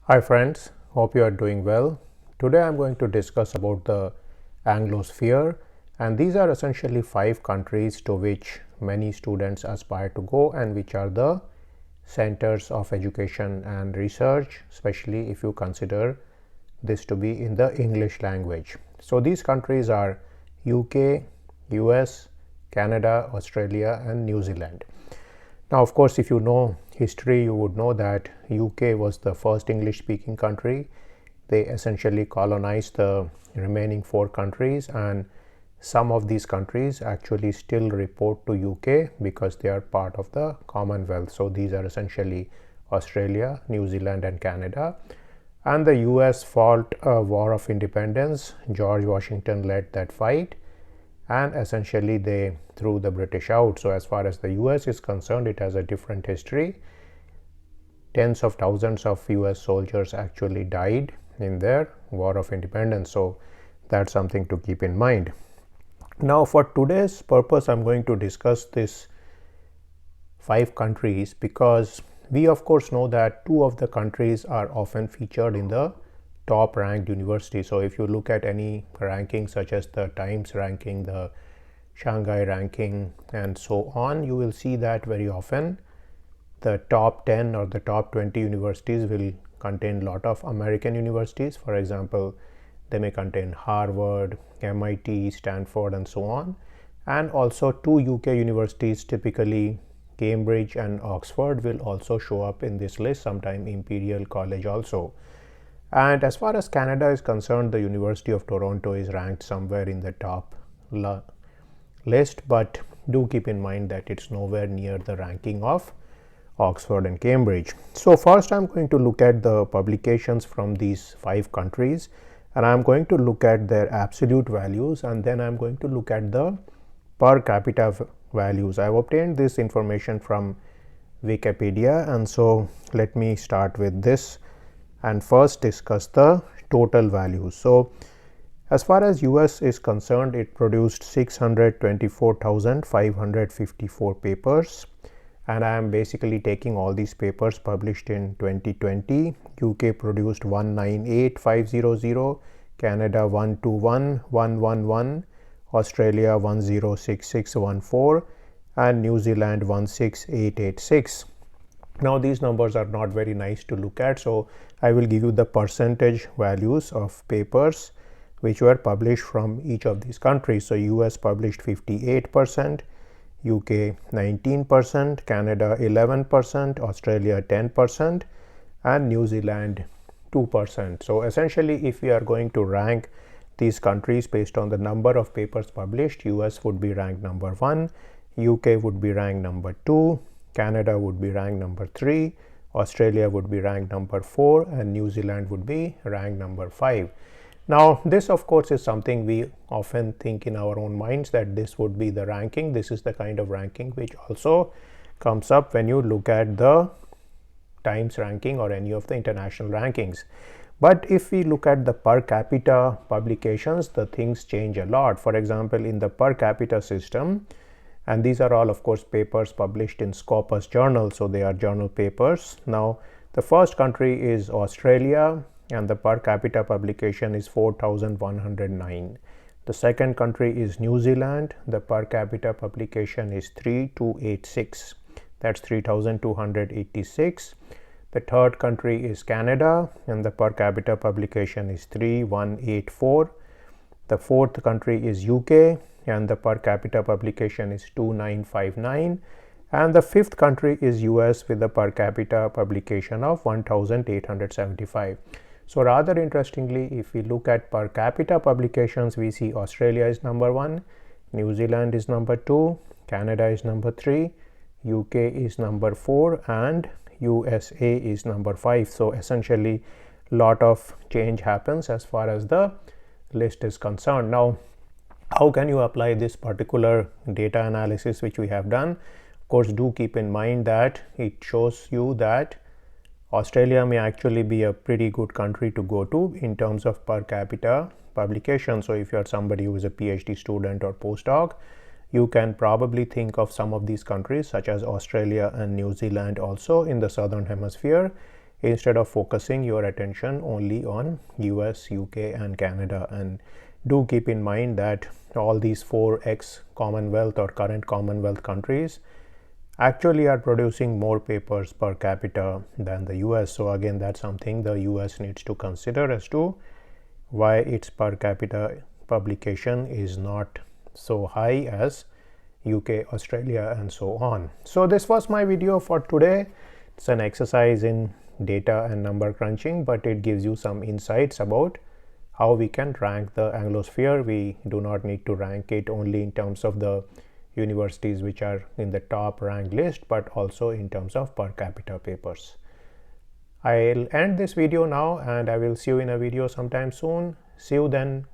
Hi friends, hope you are doing well. Today I am going to discuss about the Anglosphere, and these are essentially 5 countries to which many students aspire to go and which are the centers of education and research, especially if you consider this to be in the English language. So these countries are UK, US, Canada, Australia and New Zealand. Now, of course, if you know history, you would know that UK was the first English speaking country. They essentially colonized the remaining 4 countries, and some of these countries actually still report to UK because they are part of the Commonwealth. So these are essentially Australia, New Zealand and Canada. And the US fought a war of independence. George Washington led that fight, and essentially they threw the British out. So as far as the US is concerned, it has a different history. Tens of thousands of US soldiers actually died in their war of independence. So that's something to keep in mind. Now for today's purpose, I'm going to discuss this 5 countries because we of course know that 2 of the countries are often featured in the top ranked university. So if you look at any ranking such as the Times ranking, the Shanghai ranking and so on, you will see that very often the top 10 or the top 20 universities will contain a lot of American universities. For example, they may contain Harvard, MIT, Stanford and so on, and also 2 UK universities, typically Cambridge and Oxford, will also show up in this list, sometime Imperial College also. And as far as Canada is concerned, the University of Toronto is ranked somewhere in the top list, but do keep in mind that it's nowhere near the ranking of Oxford and Cambridge. So first I'm going to look at the publications from these 5 countries, and I'm going to look at their absolute values, and then I'm going to look at the per capita values. I've obtained this information from Wikipedia, and so let me start with this and first discuss the total values. So as far as US is concerned, it produced 624,554 papers, and I am basically taking all these papers published in 2020. UK produced 198,500, Canada 121,111, Australia 106614 and New Zealand 16886. Now these numbers are not very nice to look at, so I will give you the percentage values of papers which were published from each of these countries. So US published 58%, UK 19%, Canada 11%, Australia 10% and New Zealand 2%. So essentially, if we are going to rank these countries based on the number of papers published, US would be ranked number 1, UK would be ranked number 2, Canada would be ranked number 3, Australia would be ranked number 4 and New Zealand would be ranked number 5. Now this of course is something we often think in our own minds, that this would be the ranking. This is the kind of ranking which also comes up when you look at the Times ranking or any of the international rankings. But if we look at the per capita publications, the things change a lot. For example, in the per capita system, and these are all of course papers published in Scopus journal, so they are journal papers. Now the first country is Australia, and the per capita publication is 4,109. The second country is New Zealand. The per capita publication is 3,286. That's 3,286. The third country is Canada, and the per capita publication is 3,184. The fourth country is UK, and the per capita publication is 2,959. And the fifth country is US with the per capita publication of 1,875. So rather interestingly, if we look at per capita publications, we see Australia is number 1, New Zealand is number 2, Canada is number 3, UK is number 4 and USA is number 5. So essentially a lot of change happens as far as the list is concerned. Now how can you apply this particular data analysis which we have done? Of course, do keep in mind that it shows you that Australia may actually be a pretty good country to go to in terms of per capita publication. So if you are somebody who is a PhD student or postdoc, you can probably think of some of these countries such as Australia and New Zealand also in the southern hemisphere instead of focusing your attention only on US, UK and Canada. And do keep in mind that all these 4 ex-Commonwealth or current Commonwealth countries actually are producing more papers per capita than the US. So again, that's something the US needs to consider as to why its per capita publication is not so high as UK, Australia and so on. So this was my video for today. It's an exercise in data and number crunching, but it gives you some insights about how we can rank the Anglosphere. We do not need to rank it only in terms of the universities which are in the top rank list, but also in terms of per capita papers. I'll end this video now and I will see you in a video sometime soon. See you then.